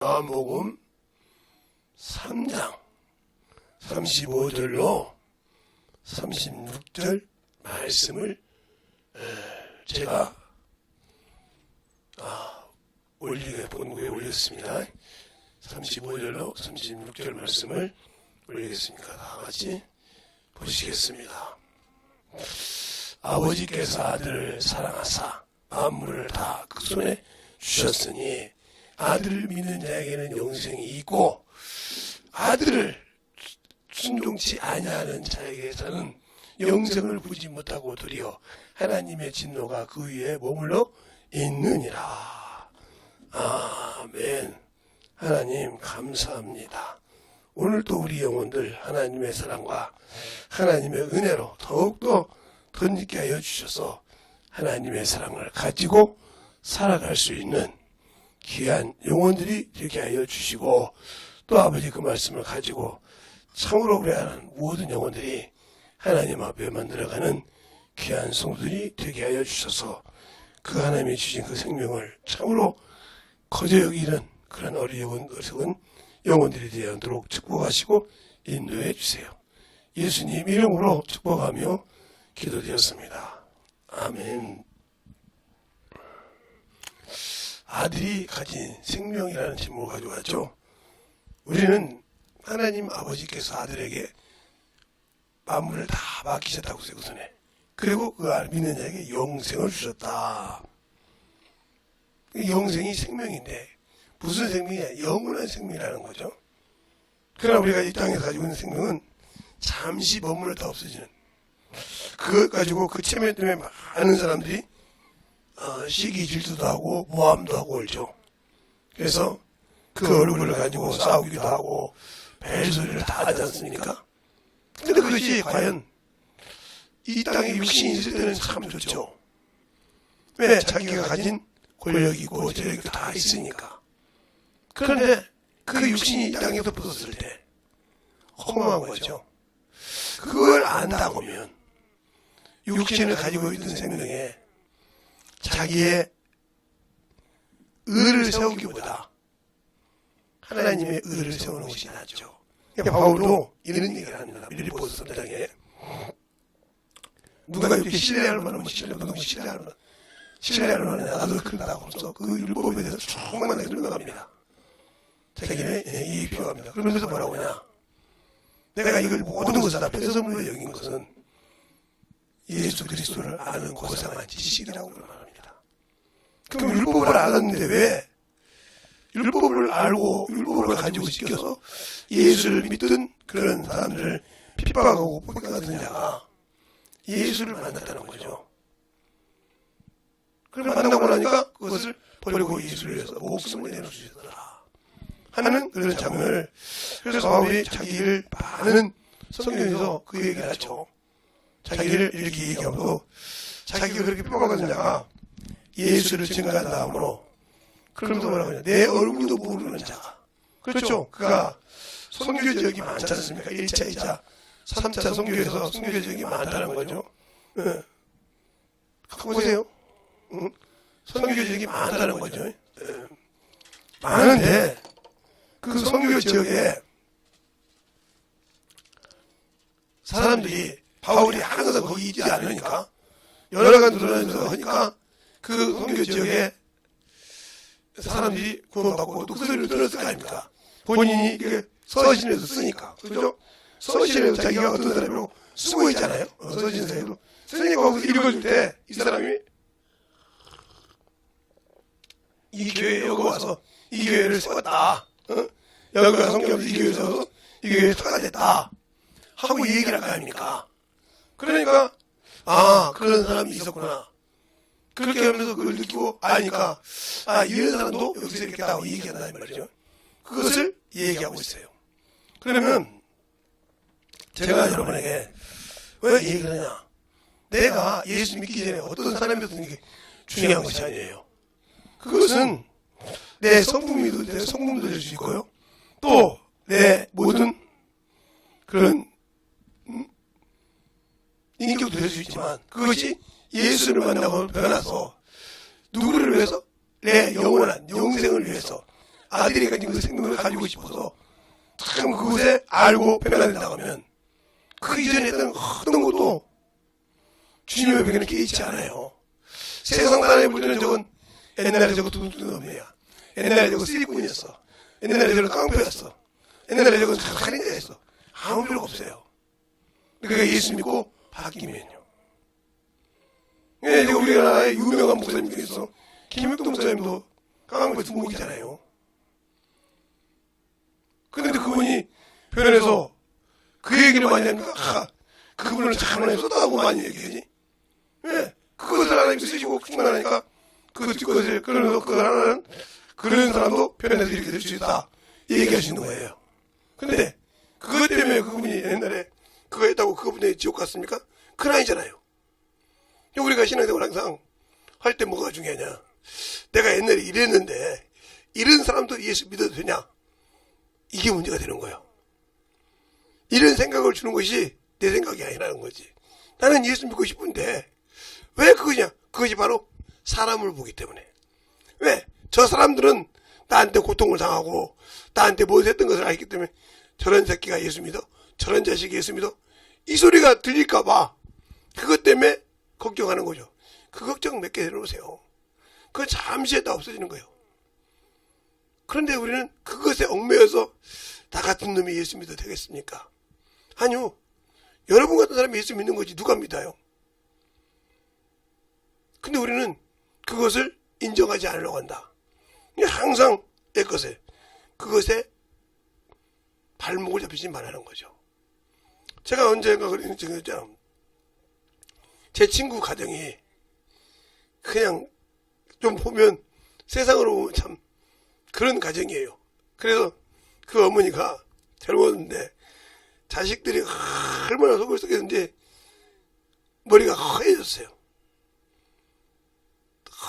요한복음 3장 35절로 36절 말씀을 제가 본국에 올렸습니다. 35절로 36절 말씀을 올리겠습니까? 다 같이 보시겠습니다. 아버지께서 아들을 사랑하사 만물을 다 그 손에 주셨으니 아들을 믿는 자에게는 영생이 있고 아들을 순종치 아니하는 자에게서는 영생을 보지 못하고 도리어 하나님의 진노가 그 위에 머물러 있느니라. 아멘. 하나님 감사합니다. 오늘도 우리 영혼들 하나님의 사랑과 하나님의 은혜로 더욱더 덧있게 하여 주셔서 하나님의 사랑을 가지고 살아갈 수 있는 귀한 영혼들이 되게 하여 주시고, 또 아버지 그 말씀을 가지고 참으로 그래하는 모든 영혼들이 하나님 앞에 만들어가는 귀한 성도들이 되게 하여 주셔서 그 하나님이 주신 그 생명을 참으로 거저 여기는 그런 어리석은 영혼들이 되도록 축복하시고 인도해 주세요. 예수님 이름으로 축복하며 기도드렸습니다. 아멘. 아들이 가진 생명이라는 제목을 가지고 왔죠. 우리는 하나님 아버지께서 아들에게 만물을 다 맡기셨다고 했어요. 그 손에. 그리고 그 믿는 자에게 영생을 주셨다. 영생이 생명인데 무슨 생명이냐? 영원한 생명이라는 거죠. 그러나 우리가 이 땅에서 가지고 있는 생명은 잠시 머물렀다 없어지는, 그것 가지고 그 체면 때문에 많은 사람들이 시기 질투도 하고 모함도 하고 그러죠. 그래서 그 얼굴을 가지고 싸우기도 하고 벨소리를 다 하지 않습니까? 근데 그것이 과연 이 땅에 육신이 있을 때는 참 좋죠. 왜? 자기가 가진 권력이 있고 재력이 다 있으니까. 그런데 그 육신이 이 땅에 덮어졌을 때 허무한 거죠. 그걸 안다고 하면 육신을 가지고 있는 생명에 자기의 의를 세우기보다 하나님의 의를 세우는 것이 낫죠. 그러니까 바울도 이런 얘기를 합니다. 빌립보서 3장에 누가 이렇게 신뢰할 만하면 신뢰할 만하면 나도 그런다고 해서 그 율법에 대해서 충만하게 설명합니다. 자기는 이해표합니다. 그러면서 뭐라고 하냐? 내가 이걸 모든 것을 다 폐선물로 여긴 것은 예수 그리스도를 아는 고상한 지식이라고 말합니다. 그럼 율법을 알았는데 왜 율법을 알고 율법을 가지고 지켜서 예수를 믿던 그런 사람들을 핍박하고 폭행하던 자가 예수를 만났다는 거죠. 그걸 만나고 나니까 그것을 버리고 예수를 위해서 목숨을 내놓으시더라 하는 그런 장면을, 그래서 바울이 자기를 많은 성경에서 그 얘기를 하죠. 자기를 이렇게 얘기하고 자기가 그렇게 핍박하던 자가 예수를 증거한 다음으로 그러면서 뭐라고 하냐? 내 얼굴도 모르는 자가. 그렇죠. 그가 선교 지역이 많지 않습니까? 1차, 2차, 3차 선교에서 선교 지역이 많다는 거죠. 갖고 보세요. 선교 지역이 많다는 거죠. 많은데 그 선교 지역에 사람들이 바울이 항상 거기 있지 않으니까 여러 가지 돌아다니면서 하니까 그 선교 지역에 사람들이 구원받고 또 그 소리를 들었을 거 아닙니까? 본인이 서신에서 쓰니까. 그죠? 서신에서 자기가 어떤 사람으로 쓰고 있잖아요. 서신에서 쓰니까 거기서 읽어줄 때 이 사람이 이 교회에 여기 와서 이 교회를 세웠다. 여기 와서 성경에서 이 교회에 세워서 이 교회에 터가 됐다 하고 얘기를 할 거 아닙니까? 그러니까 그런 사람이 있었구나. 그렇게 하면서 그걸 느끼고 아니까 이런 사람도 여기서 이렇게 따고 얘기한다 이 말이죠. 그것을 얘기하고 있어요. 그러면 제가 여러분에게 왜 얘기를 하냐? 내가 예수 믿기 전에 어떤 사람이었던 게 중요한 것이 아니에요. 그것은 내 성품도 될 수 있고요. 또 내 모든 그런 인격도 될 수 있지만 그것이 예수를 만나고 변화서 누구를 위해서? 내 영원한 영생을 위해서 아들이 가진 그 생명을 가지고 싶어서 참 그곳에 알고 변화된다고 하면 그 이전에 했던 어떤 것도 주님의 백에는 깨있지 않아요. 세상 사람이 볼 때는 저건 옛날에 저거 두둔두둔이야. 옛날에 저거 쓰리꾼이었어. 옛날에 저건 깡패였어. 옛날에 저건 살인자였어. 아무 필요가 없어요. 그러니까 예수 믿고 바뀌면요. 예, 우리나라의 유명한 목사님 중에서 김육동 목사님도 깡패 두목이잖아요. 그런데 그분이 변해서 그 얘기를 많이 합니까? 그분을 참 많이 쏟아하고 많이 얘기하지. 왜? 그것을 하나님 쓰시고 충만하니까 그 뒷것을 끌어내서 그걸 하나는 그런 사람도 변해서 이렇게 될 수 있다. 얘기하시는 거예요. 근데 그것 때문에 그분이 옛날에 그거 했다고 그분이 지옥 갔습니까? 그건 아니잖아요. 우리가 신앙생활 항상 할 때 뭐가 중요하냐. 내가 옛날에 이랬는데 이런 사람도 예수 믿어도 되냐. 이게 문제가 되는 거예요. 이런 생각을 주는 것이 내 생각이 아니라는 거지. 나는 예수 믿고 싶은데 왜 그거냐? 그것이 바로 사람을 보기 때문에. 왜? 저 사람들은 나한테 고통을 당하고 나한테 못했던 것을 알기 때문에 저런 새끼가 예수 믿어? 저런 자식이 예수 믿어? 이 소리가 들릴까봐 그것 때문에 걱정하는 거죠. 그 걱정 몇 개 내려놓으세요. 그거 잠시 했다 없어지는 거예요. 그런데 우리는 그것에 얽매여서 나 같은 놈이 예수 믿어도 되겠습니까? 아니요. 여러분 같은 사람이 예수 믿는 거지 누가 믿어요? 근데 우리는 그것을 인정하지 않으려고 한다. 항상 내 것에 그것에 발목을 잡히지 말라는 거죠. 제가 언젠가 그런 적이 있잖아요. 제 친구 가정이 그냥 좀 보면 세상으로 보면 참 그런 가정이에요. 그래서 그 어머니가 젊었는데 자식들이 얼마나 속을 썩였는지 머리가 허해졌어요.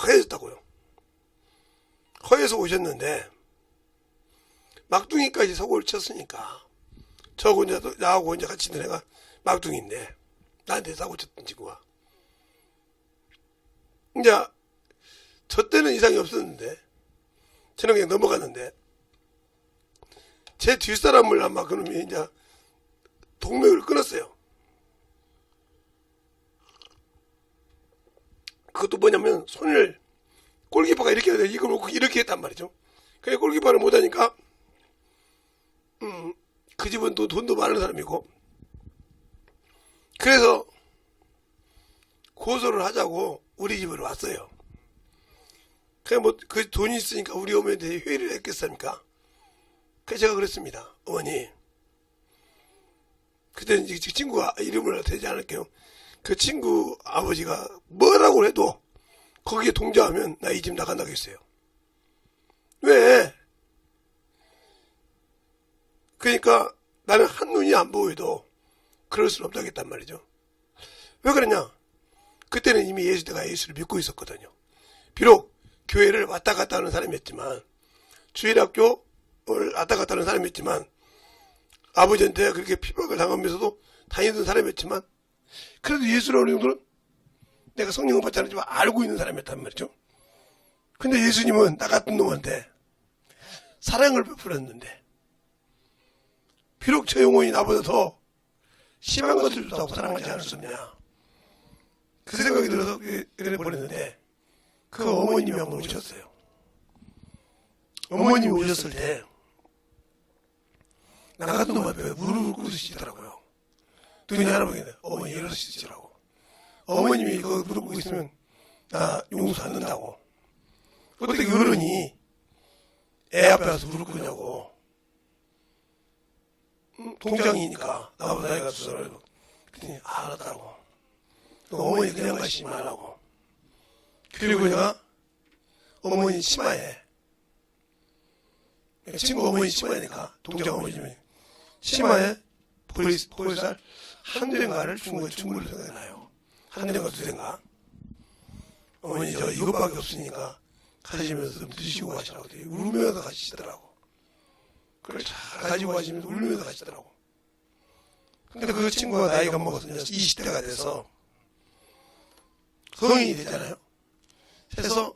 허해졌다고요. 허해서 오셨는데 막둥이까지 사고를 쳤으니까 나하고 이제 같이 있는 애가 막둥이인데 나한테 사고 쳤던 친구가 이제 저 때는 이상이 없었는데 저는 그냥 넘어갔는데 제 뒷사람을 아마 그놈이 이제 동맥을 끊었어요. 그것도 뭐냐면 손을 골키퍼가 이렇게 해야 돼. 이걸 놓고 이렇게 했단 말이죠. 그래 골키퍼를 못하니까 그 집은 또 돈도 많은 사람이고 그래서 고소를 하자고 우리 집으로 왔어요. 그래 뭐 그 돈이 있으니까 우리 어머니한테 회의를 했겠습니까? 그래서 제가 그랬습니다. 어머니 그때는 그 친구가 이름을 대지 않을게요. 그 친구 아버지가 뭐라고 해도 거기에 동조하면 나 이 집 나간다고 했어요. 왜? 그러니까 나는 한눈이 안 보여도 그럴 수는 없다겠단 말이죠. 왜 그러냐? 그때는 이미 내가 예수를 믿고 있었거든요. 비록 교회를 왔다 갔다 하는 사람이었지만 주일학교를 왔다 갔다 하는 사람이었지만 아버지한테 그렇게 핍박을 당하면서도 다니던 사람이었지만 그래도 예수를 어느 정도는 내가 성령을 받지 않았지만 알고 있는 사람이었단 말이죠. 근데 예수님은 나 같은 놈한테 사랑을 베풀었는데 비록 저 영혼이 나보다 더 심한 것을 줬다고 사랑하지 않을 수 없냐. 그 생각이 들어서 그래 버렸는데 그 어머님이 한번 오셨어요. 어머님이 오셨을 때 나 같은 놈 앞에 무릎을 꿇으시더라고요. 눈이 하나 보이네. 어머니 이러시더라고. 어머님이 그거 무릎 꿇고 있으면 나 용서 안 된다고. 어떻게 어른이 애 앞에 와서 무릎 꿇냐고. 동장이니까 나보다 나이가 두 살. 그랬더니 알았다고. 어머니 그냥 가시지 말라고. 그리고 내가 어머니 치마에 친구 어머니 치마니까 동장 어머니 치마에 보리쌀 한두 대인가를 준 거 충분히 생각나요. 한두 대인가 두 대인가. 어머니 저 이것밖에 없으니까 가시면서 좀 드시고 가시라고 울면서 가시더라고. 그걸 잘 가지고 가시면서 울면서 가시더라고. 근데 그 친구가 나이가 먹어서 이제 20대가 돼서 성인이 되잖아요. 그래서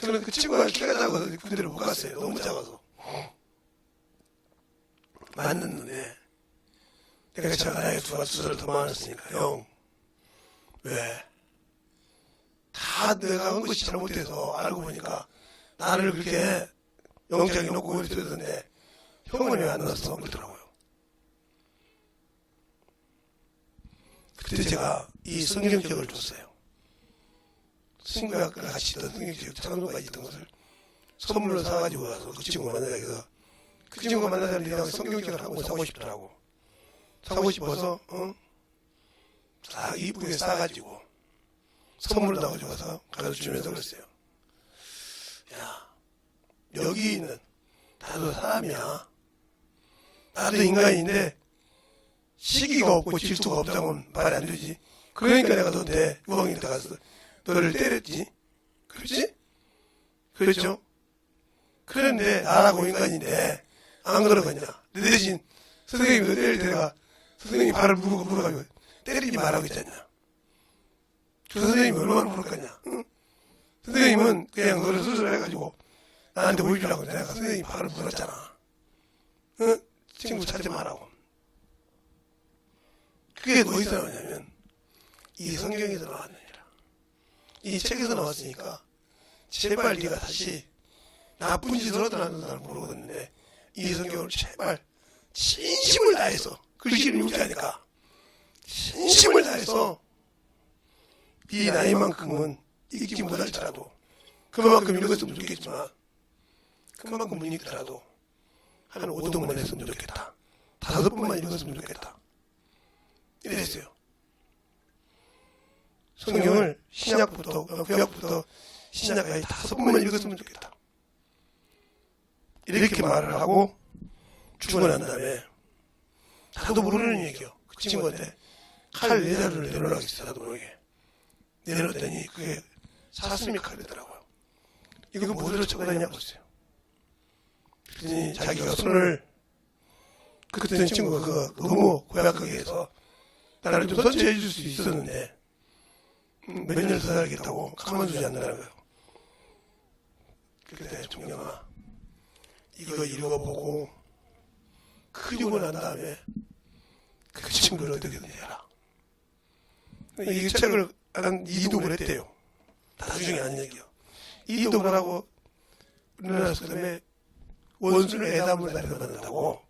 저는 그 친구가 키가 작아서 군대를 못 갔어요. 너무 작아서. 맞는데 내가 작아야 두 살을 더 많았으니까 형 왜? 다 내가 한 것이 잘못돼서 알고 보니까 나를 그렇게 영장에 놓고 그랬었는데 형은 왜 안 났어? 그러더라고요. 그때 제가 이 성경책을 줬어요. 친구가 같이 있던 성경책 창조까지 있던 것을 선물로 사가지고 가서 그 친구가 만나자 해서 그 친구가 만나자는 내가 성경책을 한 권 사고 싶더라고. 사고 싶어서 이쁘게 싸가지고 선물로 나가져가서 가르쳐주면서 그랬어요. 야, 여기 있는 나도 사람이야. 나도 인간인데 시기가 없고 질투가 없다고는 말이 안 되지. 그러니까 내가 너한테 우왕이 들어가서 너를 때렸지. 그렇지? 그렇죠? 그런데 나라고 인간인데 안 그러겠냐. 내 대신 선생님이 너 때릴 때가 선생님이 발을 물어가지고 때리지 말라고 했잖냐. 그 선생님이 얼마나 물었겠냐. 응? 선생님은 그냥 너를 수술해가지고 나한테 보여주려고 내가 선생님이 발을 물었잖아. 응? 친구 찾지 말라고. 그게 어디서 나왔냐면 이 성경에서 나왔느니라. 이 책에서 나왔으니까 제발 네가 다시 나쁜 짓을 하더라는 사람 모르겠는데 이 성경을 제발 진심을 다해서 글씨를 읽지 않으니까 진심을 다해서 이 나이만큼은 읽지 못할지라도 그만큼 읽었으면 좋겠지만 그만큼 못 읽더라도 한 5등만 했으면 좋겠다. 5번만 읽었으면 좋겠다. 이랬어요. 성경을 신약부터 구약부터 신약까지 5번만 읽었으면 좋겠다. 이렇게 말을 하고 죽고 난 다음에 나도 모르는 얘기요. 그 친구한테 칼 4자루를 내놓으라고 했어요. 나도 모르게. 내놓았더니 그게 사슴이 칼이더라고요. 이거 뭐로 적어놨냐고 했어요. 그랬더니 자기가 손을 그때 친구가 너무 고약하게 해서 나를 좀 선처해 줄 수 있었는데 몇 년을 더 살겠다고 가만 두지 않는다는 거예요. 그때 종영아 이거 읽어보고 그리고 난 다음에 그 친구를 어떻게든 해라. 이 책을 한 2독을 했대요. 나중에 한 얘기요. 2독을 하고 우리나라 그다음에 원수를 애담을 다리서 만난다고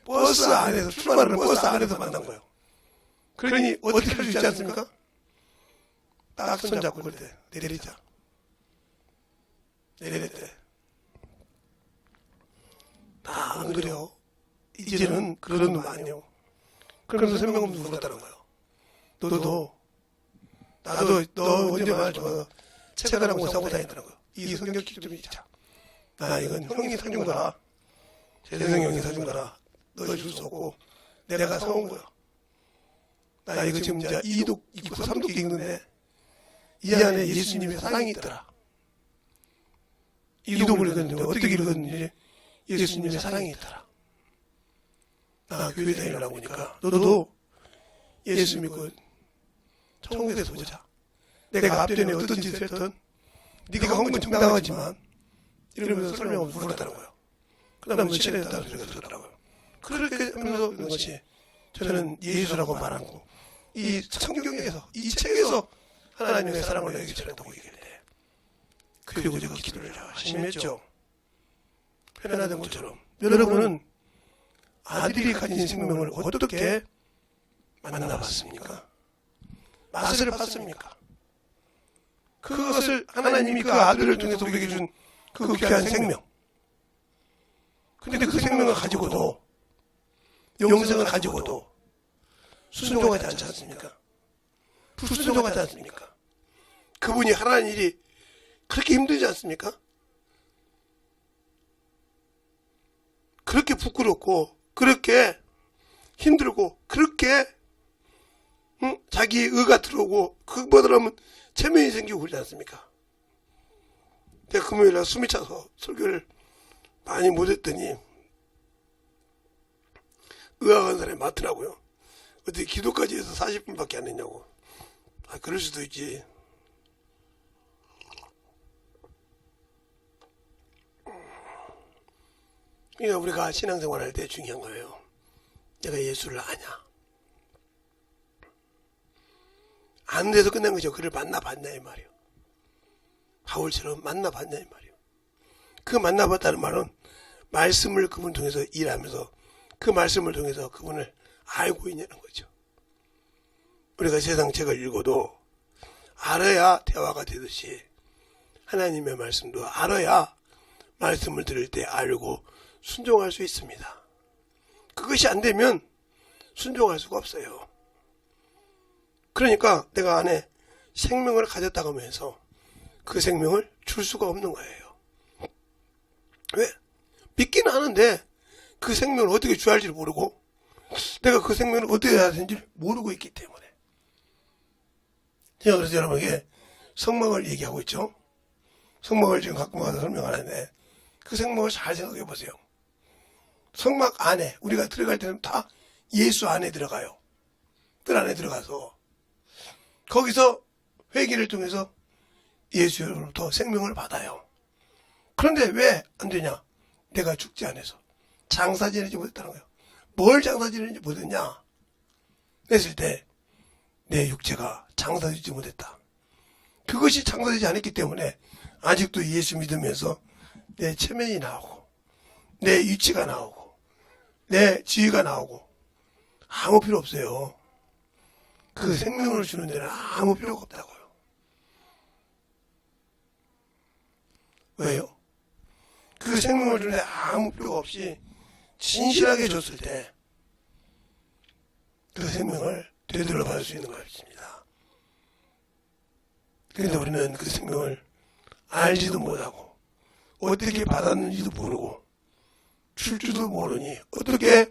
버스 안에서 출발하는 버스 안에서 만난 거예요. 그러니 어떻게 할 수 있지 않습니까? 딱 손잡고 그럴 때 내리자. 내리랬대. 나 안 그래요. 이제는 그런 놈 아니요. 그러면서 설명하면서 물었다는 거예요. 나도 너 언제 말 좋아 책을 한 권 사고 다니더라고요. 이 성경책 좀 읽자. 나 이건 형이 사준 거라. 재성 형이 사준 거라. 너 줄 수 없고 내가 사온 거야. 나 이거 지금 이제 2독 읽고 3독 읽는데 이 안에 예수님의 사랑이 있더라. 2독을 읽었는데 어떻게 읽었는지 예수님의 사랑이 있더라. 나 교회 다니려고 하니까 너도 예수 믿고 천국에서 보자. 내가 앞전에 어떤 짓을 했든 네가 한 건 정당하지만 이러면서 설명을 물었다는 거예요. 그 다음에 며칠 했다는 소리가 들었더라고요. 그렇게 하면서 그런 것이 저는 예수라고 말한 거. 이 성경에서 이 책에서 하나님의 사랑을 내게 전했다고 얘기를 해. 그리고 제가 기도를 열심히 했죠. 편안한 것처럼. 여러분은 아들이 가진 생명을 어떻게 만나봤습니까? 맛을 봤습니까? 그것을 하나님이 그 아들을 통해서 우리에게 준 그 귀한 생명. 근데 그 생명을 가지고도 영생을 가지고도 순종하지 않지 않습니까? 불순종하지 않습니까? 그분이 하라는 일이 그렇게 힘들지 않습니까? 그렇게 부끄럽고 그렇게 힘들고 그렇게 자기의 의가 들어오고 그보다는 체면이 생기고 그러지 않습니까? 내가 금요일날 숨이 차서 설교를 많이 못했더니 의학한 사람이 많더라고요. 어떻게 기도까지 해서 40분밖에 안 했냐고. 아, 그럴 수도 있지. 그러니까 우리가 신앙생활할 때 중요한 거예요. 내가 예수를 아냐? 아는 데서 끝난 거죠. 그를 만나봤냐 이 말이요. 바울처럼 만나봤냐 이 말이요. 그 만나봤다는 말은 말씀을 그분 통해서 일하면서 그 말씀을 통해서 그분을 알고 있냐는 거죠. 우리가 세상 책을 읽어도 알아야 대화가 되듯이 하나님의 말씀도 알아야 말씀을 들을 때 알고 순종할 수 있습니다. 그것이 안 되면 순종할 수가 없어요. 그러니까 내가 안에 생명을 가졌다고 하면서 그 생명을 줄 수가 없는 거예요. 왜? 믿기는 하는데 그 생명을 어떻게 줘야 할지를 모르고 내가 그 생명을 어떻게 해야 되는지 모르고 있기 때문에 제가 그래서 여러분에게 성막을 얘기하고 있죠. 성막을 지금 갖고 와서 설명하는데 그 성막을 잘 생각해 보세요. 성막 안에 우리가 들어갈 때는 다 예수 안에 들어가요. 뜰 안에 들어가서 거기서 회개를 통해서 예수로부터 생명을 받아요. 그런데 왜 안 되냐? 내가 죽지 않아서 장사 지내지 못했다는 거예요. 뭘 장사 지내지 못했냐? 했을 때 내 육체가 장사되지 못했다. 그것이 장사되지 않았기 때문에 아직도 예수 믿으면서 내 체면이 나오고 내 위치가 나오고 내 지위가 나오고 아무 필요 없어요. 그 생명을 주는 데는 아무 필요가 없다고요. 왜요? 그 생명을 주는 데 아무 필요가 없이 진실하게 줬을 때 그 생명을 되돌려 받을 수 있는 것입니다. 그런데 우리는 그 생명을 알지도 못하고 어떻게 받았는지도 모르고 줄 줄도 모르니 어떻게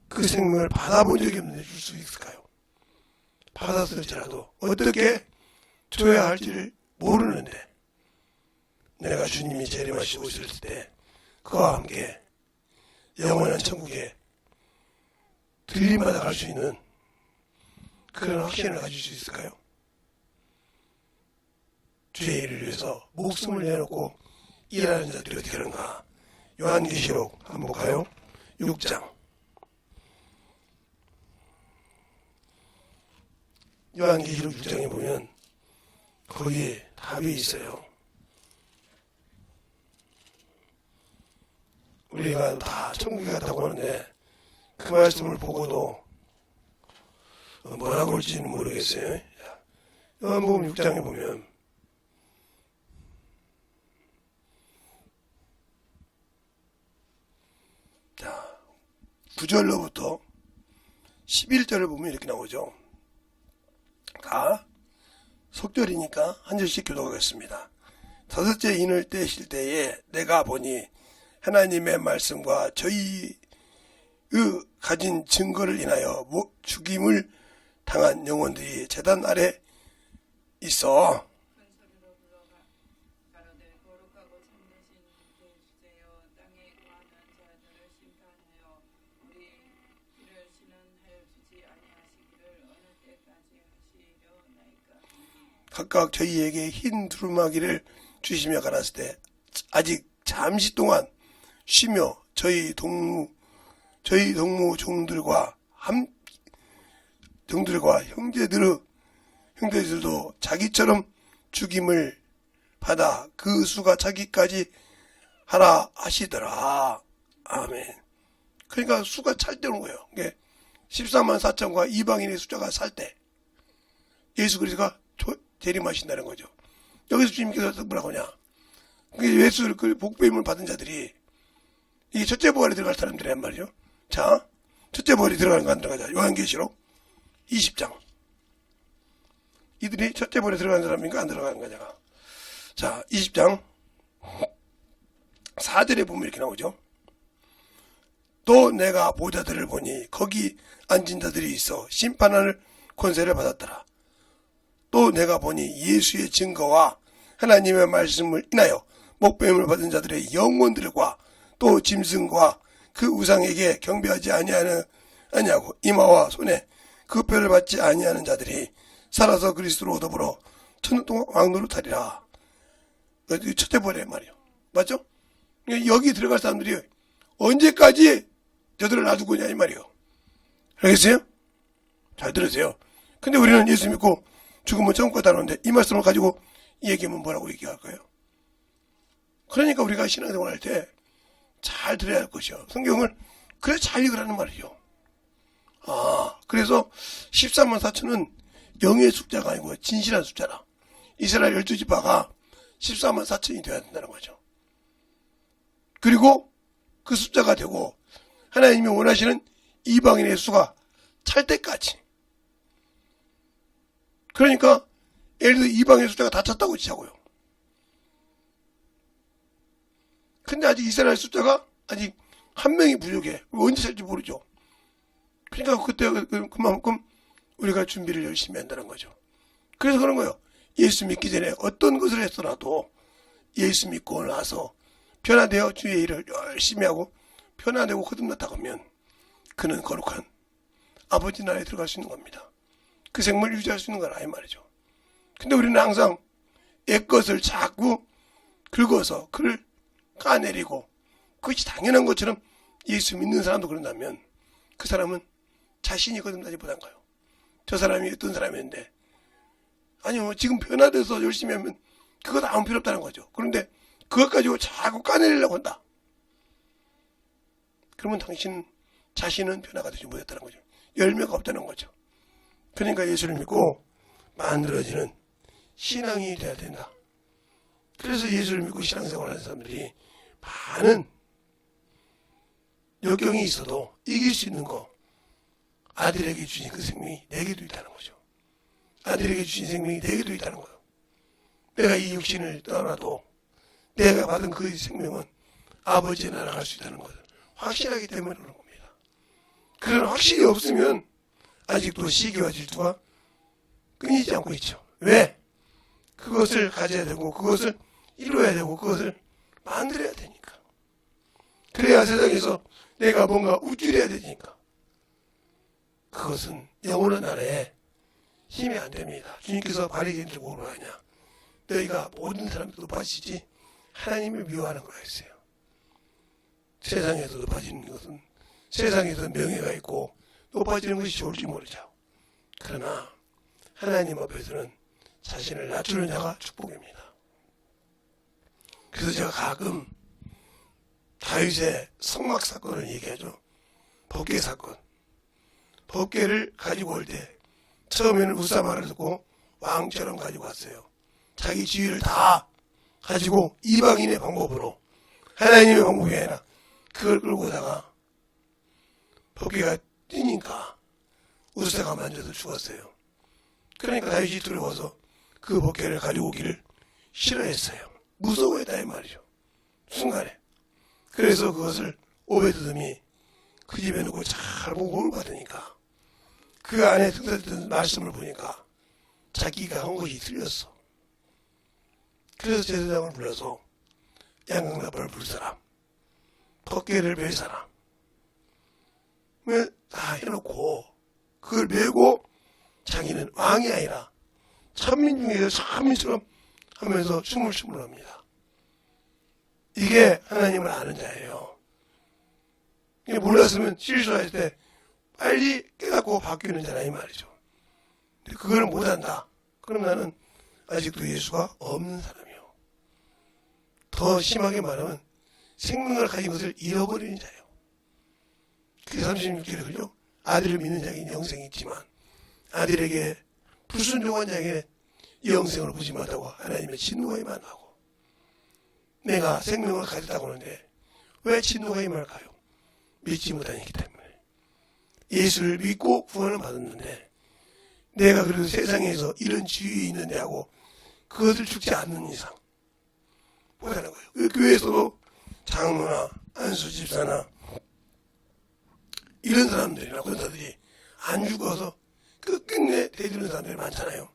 그 생명을 받아본 적이 없는데 줄 수 있을까요? 받았을지라도 어떻게 줘야 할지를 모르는데 내가 주님이 재림하시고 있을 때 그와 함께 영원한 천국에 들림받아 갈 수 있는 그런 확신을 가질 수 있을까요? 주의 일을 위해서 목숨을 내놓고 일하는 자들이 어떻게 하는가? 요한계시록 한번 볼까요? 6장. 요한계시록 6장에 보면 거기에 답이 있어요. 우리가 다 천국에 갔다고 하는데 그 말씀을 보고도 뭐라고 할지는 모르겠어요. 요한복음 6장에 보면 자 9절로부터 11절을 보면 이렇게 나오죠. 다 속절이니까 한 절씩 교독하겠습니다. 다섯째 인을 떼실 때에 내가 보니 하나님의 말씀과 저희의 가진 증거를 인하여 죽임을 당한 영혼들이 제단 아래 있어 각각 저희에게 흰 두루마기를 주시며 가라을 때 아직 잠시 동안 쉬며 저희 동무 종들과 형제들도 자기처럼 죽임을 받아 그 수가 차기까지 하라 하시더라. 아멘. 그러니까 수가 찰 때 오는 거예요. 14만 4천과 이방인의 숫자가 살 때 예수 그리스도가 재림하신다는 거죠. 여기서 주님께서 뭐라고 하냐? 예수 그 복배임을 받은 자들이 이게 첫째 부활에 들어갈 사람들이란 말이죠. 자, 첫째 부활에 들어가는 거 안 들어가자. 요한계시록 20장. 이들이 첫째 부활에 들어가는 사람인가 안 들어가는 거냐. 자, 20장 4절에 보면 이렇게 나오죠. 또 내가 보좌들을 보니 거기 앉은 자들이 있어 심판할 권세를 받았더라. 또 내가 보니 예수의 증거와 하나님의 말씀을 인하여 목배임을 받은 자들의 영혼들과 또 짐승과 그 우상에게 경배하지 아니하고 이마와 손에 그 표를 받지 아니하는 자들이 살아서 그리스도로 더불어 천년 동안 왕노릇하리라. 첫째 부활의 말이요. 맞죠? 여기 들어갈 사람들이 언제까지 저들을 놔두고냐 이 말이요. 알겠어요? 잘 들으세요. 근데 우리는 예수 믿고 죽으면 천국 갔다는데 이 말씀을 가지고 얘기하면 뭐라고 얘기할까요? 그러니까 우리가 신앙생활 할 때 잘 들어야 할 것이요. 성경을 그래 잘 읽으라는 말이죠. 그래서 14만 4천은 영의 숫자가 아니고 진실한 숫자라. 이스라엘 12지파가 14만 4천이 되어야 된다는 거죠. 그리고 그 숫자가 되고 하나님이 원하시는 이방인의 수가 찰 때까지. 그러니까 예를 들어 이방인의 숫자가 다 찼다고 치자고요. 근데 아직 이스라엘 숫자가 아직 한 명이 부족해. 언제 찰지 모르죠. 그러니까 그때 그만큼 우리가 준비를 열심히 한다는 거죠. 그래서 그런 거예요. 예수 믿기 전에 어떤 것을 했더라도 예수 믿고 나서 변화되어 주의 일을 열심히 하고 변화되고 거듭났다고 하면 그는 거룩한 아버지 나라에 들어갈 수 있는 겁니다. 그 생명을 유지할 수 있는 거라 이 말이죠. 근데 우리는 항상 옛 것을 자꾸 긁어서 그를 까내리고 그것이 당연한 것처럼 예수 믿는 사람도 그런다면 그 사람은 자신이 거듭나지 못한가요? 저 사람이 어떤 사람이었는데 아니요 지금 변화돼서 열심히 하면 그것 아무 필요 없다는 거죠. 그런데 그것 가지고 자꾸 까내리려고 한다. 그러면 당신 자신은 변화가 되지 못했다는 거죠. 열매가 없다는 거죠. 그러니까 예수를 믿고 만들어지는 신앙이 돼야 된다. 그래서 예수를 믿고 신앙생활하는 사람들이 많은 역경이 있어도 이길 수 있는 거 아들에게 주신 그 생명이 내게도 있다는 거죠. 아들에게 주신 생명이 내게도 있다는 거예요. 내가 이 육신을 떠나도 내가 받은 그 생명은 아버지의 나라 갈 수 있다는 것을 확신하기 때문에 그런 겁니다. 그런 확신이 없으면 아직도 시기와 질투가 끊이지 않고 있죠. 왜? 그것을 가져야 되고 그것을 이루어야 되고 그것을 만들어야 되니까. 그래야 세상에서 내가 뭔가 우쭐해야 되니까. 그것은 영원한 나라에 힘이 안 됩니다. 주님께서 바리새인들 뭐로 하냐. 너희가 모든 사람들 높아지지 하나님을 미워하는 거라 했어요. 세상에서 높아지는 것은 세상에서 명예가 있고 높아지는 것이 좋을지 모르죠. 그러나 하나님 앞에서는 자신을 낮추는 자가 축복입니다. 그래서 제가 가끔 다윗의 성막 사건을 얘기하죠. 법궤 사건. 법궤를 가지고 올 때 처음에는 우사말을 듣고 왕처럼 가지고 왔어요. 자기 지위를 다 가지고 이방인의 방법으로 하나님의 방법이 아니라 그걸 끌고 오다가 법궤가 뛰니까 우사가 만져서 죽었어요. 그러니까 다윗이 두려워서 그 법궤를 가지고 오기를 싫어했어요. 무서워했다 이 말이죠. 순간에. 그래서 그것을 오베드돔이 그 집에 놓고 잘 보고 공을 받으니까 그 안에 등장했던 말씀을 보니까 자기가 한 것이 틀렸어. 그래서 제사장을 불러서 양강나팔을 불 사람, 법궤를 멜 사람, 다 해놓고 그걸 메고 자기는 왕이 아니라 천민 중에서 천민처럼 하면서 춤을 합니다. 이게 하나님을 아는 자예요. 몰랐으면 실수할 때 빨리 깨닫고 바뀌는 자라 이 말이죠. 근데 그걸 못한다. 그럼 나는 아직도 예수가 없는 사람이요. 더 심하게 말하면 생명을 가진 것을 잃어버리는 자예요. 그게 36절에 그죠? 아들을 믿는 자에게 영생이 있지만 아들에게 불순종한 자에게 영생을 보지 못하고 하나님의 진노가 임하고 내가 생명을 가졌다고 하는데 왜 진노가 임할까요? 믿지 못하기 때문에. 예수를 믿고 구원을 받았는데 내가 그래도 세상에서 이런 지위에 있는데 하고 그것을 죽지 않는 이상 못하는 거예요. 그 교회에서도 장로나 안수 집사나 이런 사람들이나 권사들이 안 죽어서 끝끝내 대드는 사람들이 많잖아요.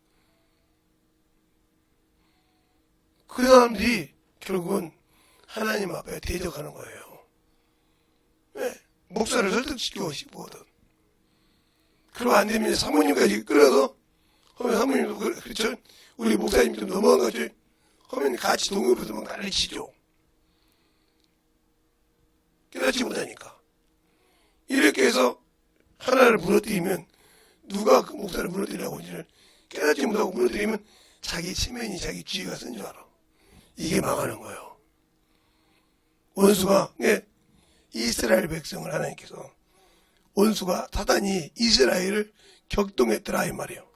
그 사람들이 결국은 하나님 앞에 대적하는 거예요. 왜? 목사를 설득시키고 싶거든. 그리고 안 되면 사모님까지 끌어서 하면 사모님도 그렇죠. 우리 목사님 좀 넘어간 거죠. 하면 같이 동요부터 막 난리치죠. 깨닫지 못하니까. 이렇게 해서 하나를 무너뜨리면 누가 그 목사를 무너뜨리라고 하는지를 깨닫지 못하고 무너뜨리면 자기 체면이 자기 주의가 쓴 줄 알아. 이게 망하는 거예요. 원수가 이스라엘 백성을 하나님께서 원수가 사단이 이스라엘을 격동했더라 이 말이에요.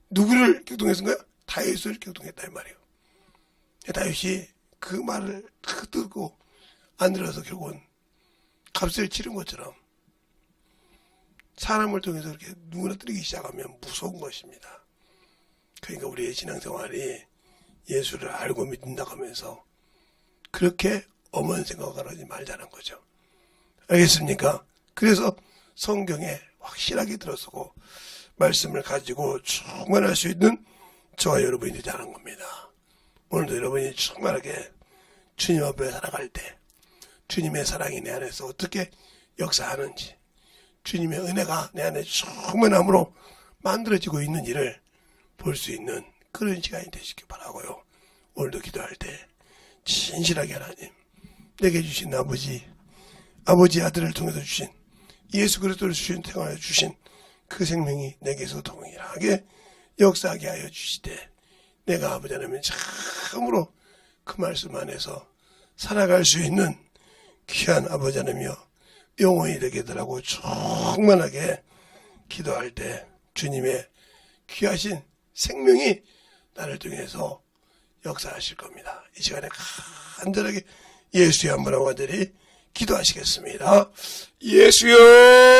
누구를 격동했은 거야? 다윗을 격동했다 이 말이에요. 다윗이 그 말을 듣고 안 들어서 결국은 값을 치른 것처럼 사람을 통해서 이렇게 무너뜨리기 시작하면 무서운 것입니다. 그러니까 우리의 신앙생활이 예수를 알고 믿는다고 하면서 그렇게 엄한 생각을 하지 말자는 거죠. 알겠습니까? 그래서 성경에 확실하게 들어서고 말씀을 가지고 충만할 수 있는 저와 여러분이 되자는 겁니다. 오늘도 여러분이 충만하게 주님 앞에 살아갈 때 주님의 사랑이 내 안에서 어떻게 역사하는지 주님의 은혜가 내 안에 충만함으로 만들어지고 있는지를 볼 수 있는 그런 시간이 되시길 바라고요. 오늘도 기도할 때 진실하게 하나님 내게 주신 아버지 아들을 통해서 주신 예수 그리스도를 주신 생활해 주신 그 생명이 내게서 동일하게 역사하게 하여 주시되 내가 아버지 하나님 참으로 그 말씀 안에서 살아갈 수 있는 귀한 아버지 하나님이여 영원히 되게 되라고 충만하게 기도할 때 주님의 귀하신 생명이 나를 통해서 역사하실 겁니다. 이 시간에 간절하게 예수의 한 분한 분들이 기도하시겠습니다. 예수여!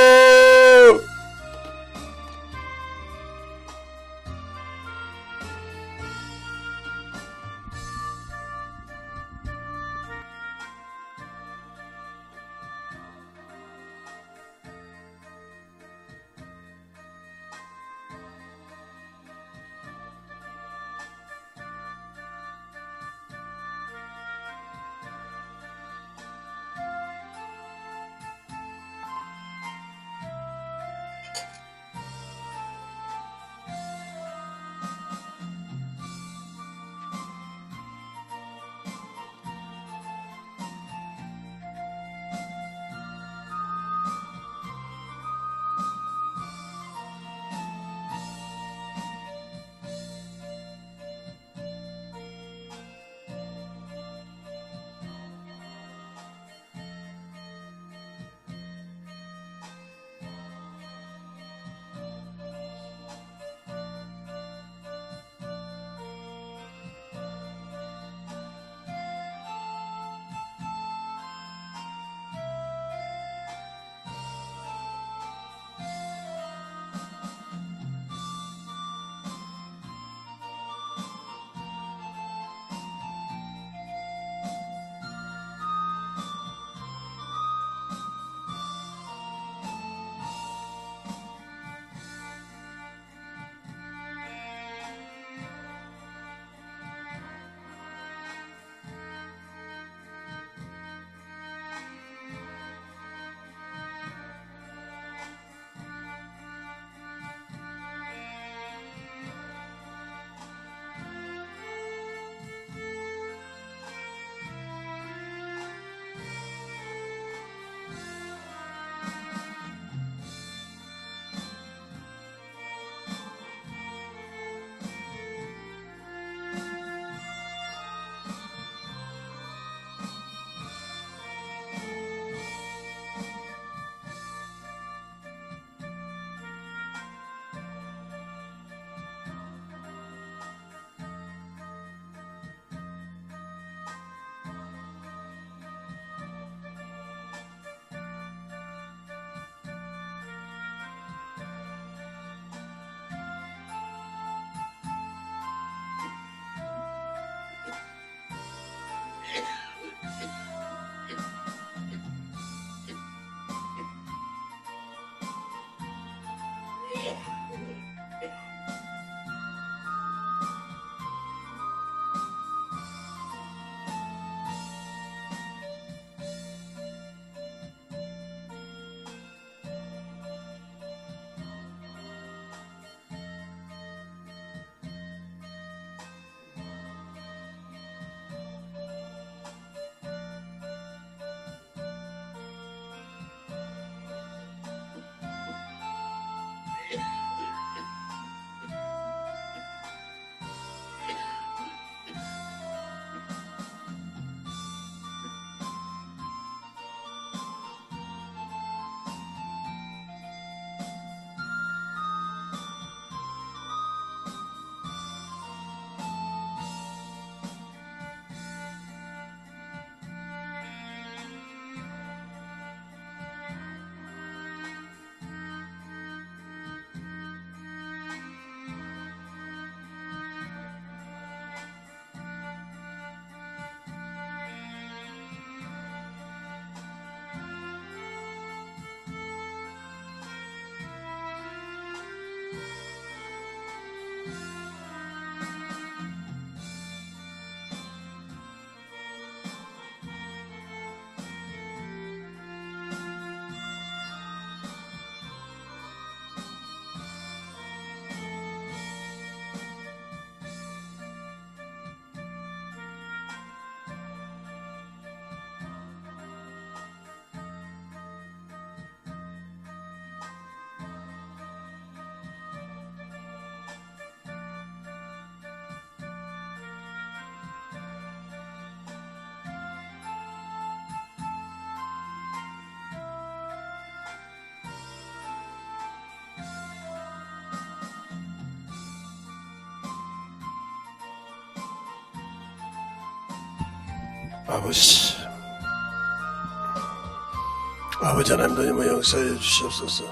아버지 하나님 더님을 역사해 주시옵소서.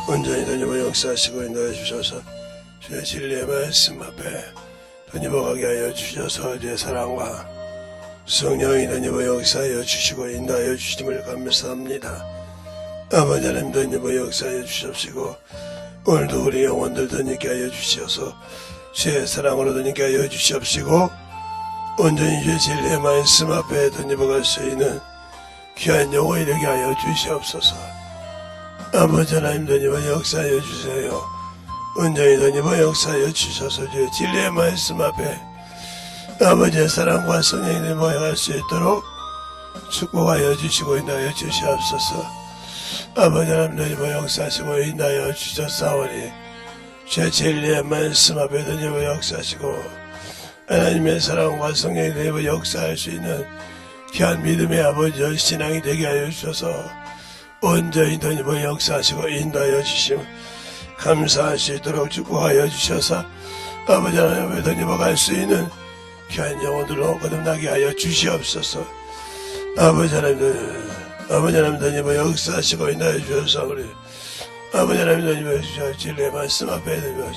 온전히 더님을 역사하시고 인도해 주셔서 주의 진리의 말씀 앞에 더님을 가게 하여 주셔서 주의 사랑과 성령이 더님을 역사하여 주시고 인도하여 주심을 감사합니다. 아버지 하나님 더님을 역사하여 주시옵시고 오늘도 우리 영혼들 더님께 하여 주시어서 주의 사랑으로 더님께 하여 주시옵시고 온전히 주의 진리의 말씀 앞에 더님을 갈 수 있는 귀한 영혼이 되게 하여 주시옵소서. 아버지 하나님 더님을 역사하여 주세요. 온전히 더님을 역사하여 주셔서 주의 진리의 말씀 앞에 아버지의 사랑과 성령이 모여갈 수 있도록 축복하여 주시고 인도하여 주시옵소서. 아버지 하나님 더님을 역사하시고 인도하여 주셨사오니 주의 진리의 말씀 앞에 더님을 역사하시고 하나님의 사랑과 성령이 더님을 역사할 수 있는 귀한 믿음의 아버지의 신앙이 되게 하여 주셔서 온전히 더님을 역사하시고 인도하여 주시면 감사하시도록 축복하여 주셔서 아버지 하나님의 더님을 갈 수 있는 귀한 영혼들로 거듭나게 하여 주시옵소서. 아버지 하나님 더님을 역사하시고 인도하여 주셔서 우리 아버지 하나님 더님을 주셔 진리의 말씀 앞에 더님을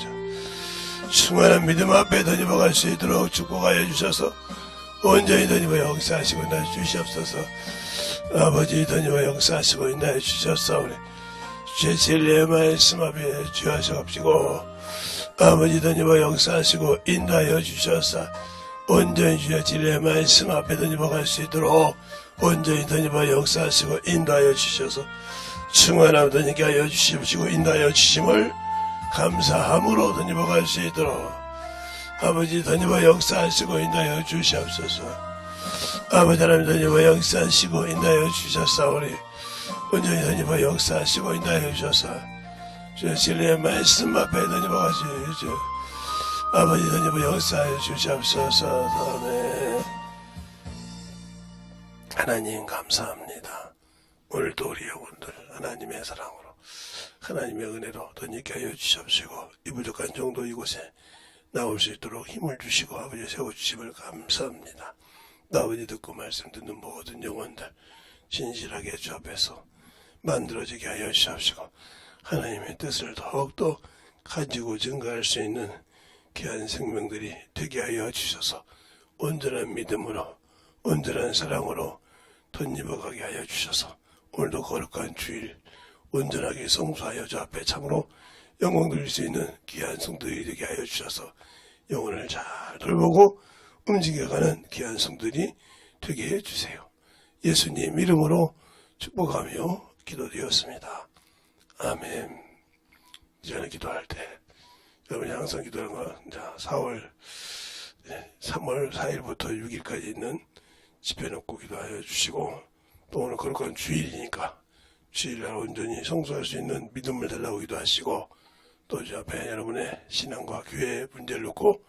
충만한 믿음 앞에 더님을 갈 수 있도록 축복하여 주셔서 온전히 더님을 역사하시고 인도하여 주시옵소서. 아버지 더님을 역사하시고 인도하여 주셨사오니 주의 진리의 말씀 앞에 주하시옵시고 아버지 더님을 역사하시고 인도하여 주셨사 온전히 주의 진리의 말씀 앞에 더님을 갈 수 있도록 온전히 더님을 역사하시고 인도하여 주셔서 충만함 더님께 하여 주시옵시고 인도하여 주심을 감사함으로 더님을 갈 수 있도록 아버지 더님을 역사하시고 인도하여 주시옵소서. 아버지 하나님 더님을 역사하시고 인도하여 주셨사오니 온전히 더님을 역사하시고 인도하여 주셔서 주의 진리의 말씀 앞에 더님을 가시죠. 아버지 더님을 역사하여 주시옵소서. 아멘. 하나님 감사합니다. 오늘도 우리 영혼들 하나님의 사랑으로 하나님의 은혜로 더님께 하여 주시옵시고 이 부족한 정도 이곳에 나올 수 있도록 힘을 주시고 아버지 세워주심을 감사합니다. 아버지 듣고 말씀 듣는 모든 영혼들 진실하게 주 앞에서 만들어지게 하여 주시옵시고 하나님의 뜻을 더욱더 가지고 증거할 수 있는 귀한 생명들이 되게 하여 주셔서 온전한 믿음으로 온전한 사랑으로 덧입어가게 하여 주셔서 오늘도 거룩한 주일 온전하게 성수하여 주 앞에 참으로 영광 돌릴 수 있는 귀한 성도들이 되게 하여 주셔서 영혼을 잘 돌보고 움직여가는 귀한 성도들이 되게 해주세요. 예수님 이름으로 축복하며 기도드렸습니다. 아멘. 이전에 기도할 때 여러분이 항상 기도하는 건 3월 4일부터 6일까지 있는 집회 놓고 기도하여 주시고 또 오늘 거룩한 주일이니까 주일날 온전히 성수할 수 있는 믿음을 달라고 기도하시고 또 주 앞에 여러분의 신앙과 교회의 문제를 놓고